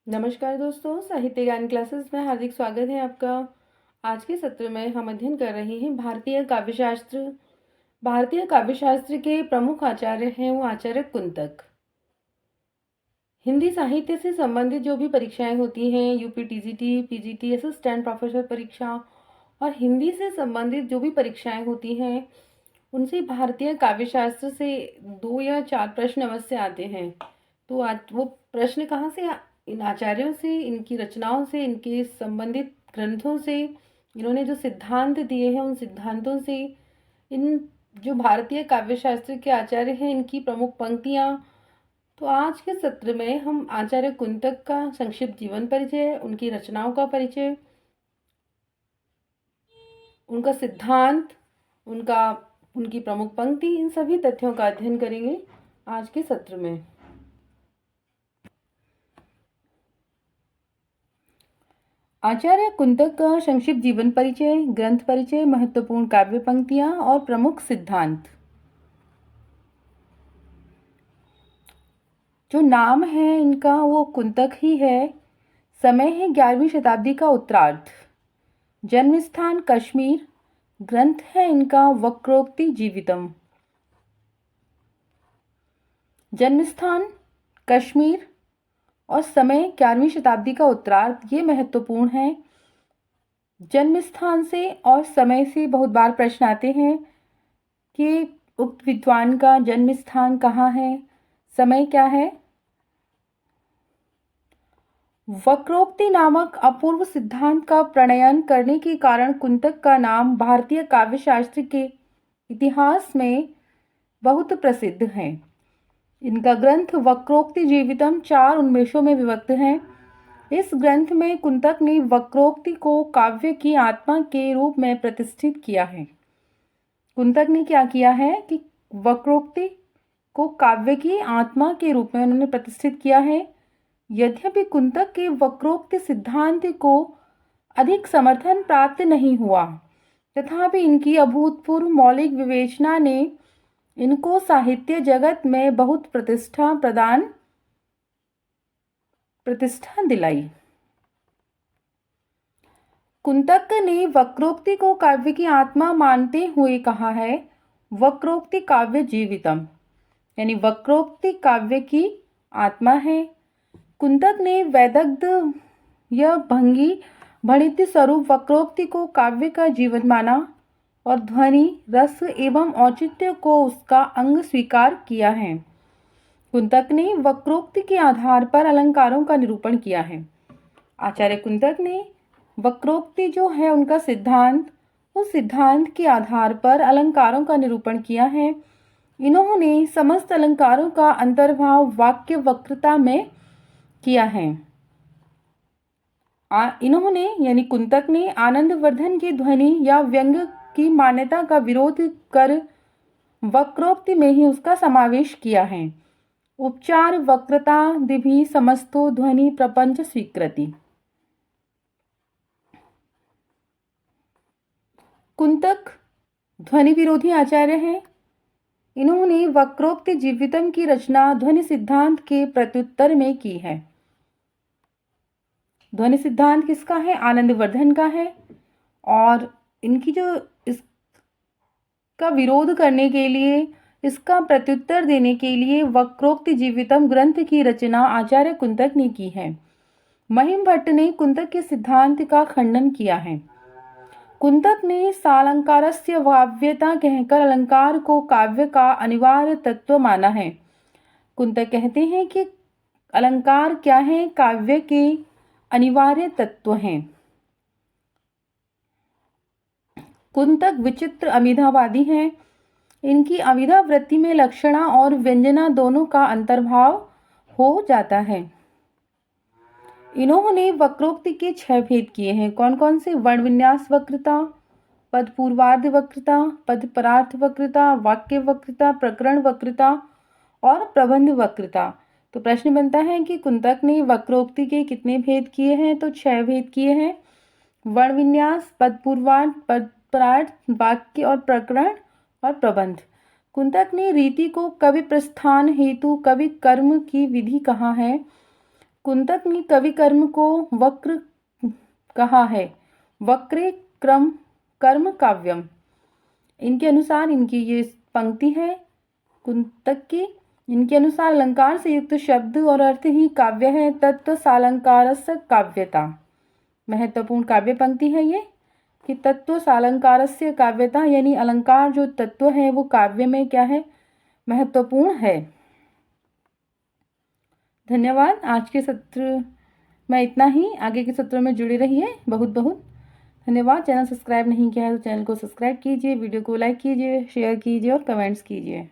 नमस्कार दोस्तों, साहित्य ज्ञान क्लासेस में हार्दिक स्वागत है आपका। आज के सत्र में हम अध्ययन कर रहे हैं भारतीय काव्यशास्त्र। भारतीय काव्यशास्त्र के प्रमुख आचार्य हैं वो आचार्य कुंतक। हिंदी साहित्य से संबंधित जो भी परीक्षाएं होती हैं, UP TGT, PGT, assistant professor परीक्षा और हिंदी से संबंधित जो भी परीक्षाएं होती हैं, उनसे भारतीय काव्यशास्त्र से 2 या 4 प्रश्न अवश्य आते हैं। तो आज वो प्रश्न कहाँ से इन आचार्यों से, इनकी रचनाओं से, इनके संबंधित ग्रंथों से, इन्होंने जो सिद्धांत दिए हैं उन सिद्धांतों से, इन जो भारतीय काव्यशास्त्र के आचार्य हैं इनकी प्रमुख पंक्तियाँ। तो आज के सत्र में हम आचार्य कुंतक का संक्षिप्त जीवन परिचय, उनकी रचनाओं का परिचय, उनका सिद्धांत, उनकी प्रमुख पंक्ति, इन सभी तथ्यों का अध्ययन करेंगे आज के सत्र में। आचार्य कुंतक का संक्षिप्त जीवन परिचय, ग्रंथ परिचय, महत्वपूर्ण काव्य पंक्तियां और प्रमुख सिद्धांत। जो नाम है इनका वो कुंतक ही है। समय है 11वीं शताब्दी का उत्तरार्ध। जन्म स्थान कश्मीर। ग्रंथ है इनका वक्रोक्ति जीवितम। जन्म स्थान कश्मीर और समय 11वीं शताब्दी का उत्तरार्ध, ये महत्वपूर्ण है। जन्म स्थान से और समय से बहुत बार प्रश्न आते हैं कि उक्त विद्वान का जन्म स्थान कहाँ है, समय क्या है। वक्रोक्ति नामक अपूर्व सिद्धांत का प्रणयन करने के कारण कुंतक का नाम भारतीय काव्यशास्त्र के इतिहास में बहुत प्रसिद्ध है। इनका ग्रंथ वक्रोक्ति जीवितम 4 उन्मेषों में विभक्त है। इस ग्रंथ में कुंतक ने वक्रोक्ति को काव्य की आत्मा के रूप में प्रतिष्ठित किया है। कुंतक ने क्या किया है कि वक्रोक्ति को काव्य की आत्मा के रूप में उन्होंने प्रतिष्ठित किया है। यद्यपि कुंतक के वक्रोक्ति सिद्धांत को अधिक समर्थन प्राप्त नहीं हुआ, तथापि इनकी अभूतपूर्व मौलिक विवेचना ने इनको साहित्य जगत में बहुत प्रतिष्ठा दिलाई। कुंतक ने वक्रोक्ति को काव्य की आत्मा मानते हुए कहा है, वक्रोक्ति काव्य जीवितम, यानी वक्रोक्ति काव्य की आत्मा है। कुंतक ने वेदग्ध या भंगी भणित स्वरूप वक्रोक्ति को काव्य का जीवन माना और ध्वनि, रस एवं औचित्य को उसका अंग स्वीकार किया है। कुंतक ने वक्रोक्ति के आधार पर अलंकारों का निरूपण किया है। आचार्य कुंतक ने वक्रोक्ति जो है उनका सिद्धांत, उस सिद्धांत के आधार पर अलंकारों का निरूपण किया है। इन्होंने समस्त अलंकारों का अंतर्भाव वाक्य वक्रता में किया है। इन्होंने यानी कुंतक ने आनंदवर्धन की ध्वनि या व्यंग की मान्यता का विरोध कर वक्रोक्ति में ही उसका समावेश किया है। उपचार वक्रता दिभि समस्तो ध्वनि प्रपंच स्वीकृति। कुंतक ध्वनि विरोधी आचार्य हैं। इन्होंने वक्रोक्ति जीवितम की रचना ध्वनि सिद्धांत के प्रत्युत्तर में की है। ध्वनि सिद्धांत किसका है? आनंदवर्धन का है। और इनकी जो इसका विरोध करने के लिए, इसका प्रत्युत्तर देने के लिए वक्रोक्ति जीवितम ग्रंथ की रचना आचार्य कुंतक ने की है। महिम भट्ट ने कुंतक के सिद्धांत का खंडन किया है। कुंतक ने सालंकारस्य वाव्यता कहकर अलंकार को काव्य का अनिवार्य तत्व माना है। कुंतक कहते हैं कि अलंकार क्या है? काव्य के अनिवार्य तत्व हैं। कुंतक विचित्र अमिधावादी हैं। इनकी अमिधा वृत्ति में लक्षणा और व्यंजना दोनों का अंतर्भाव हो जाता है। इन्होंने वक्रोक्ति के 6 भेद किए हैं। कौन कौन से? वर्ण विन्यास वक्रता, पद पूर्वार्ध वक्रता, पद परार्थ वक्रता, वाक्य वक्रता, प्रकरण वक्रता और प्रबंध वक्रता। तो प्रश्न बनता है कि कुंतक ने वक्रोक्ति के कितने भेद किए हैं? तो 6 भेद किए हैं। वर्ण विन्यास, पद पूर्वार्ध, पद परार्थ, वाक्य और प्रकरण और प्रबंध। कुंतक ने रीति को कवि प्रस्थान हेतु कवि कर्म की विधि कहा है। कुंतक ने कवि कर्म को वक्र कहा है। वक्रे क्रम कर्म काव्यम। इनके अनुसार, इनकी ये पंक्ति है कुंतक की, इनके अनुसार अलंकार से युक्त शब्द और अर्थ ही काव्य है। तत्व सालंकारस्य काव्यता। महत्वपूर्ण काव्य पंक्ति है ये कि तत्व सालंकारस्य काव्यता, यानी अलंकार जो तत्व है वो काव्य में क्या है, महत्वपूर्ण है। धन्यवाद। आज के सत्र में इतना ही। आगे के सत्रों में जुड़े रहिए। बहुत बहुत धन्यवाद। चैनल सब्सक्राइब नहीं किया है तो चैनल को सब्सक्राइब कीजिए, वीडियो को लाइक कीजिए, शेयर कीजिए और कमेंट्स कीजिए।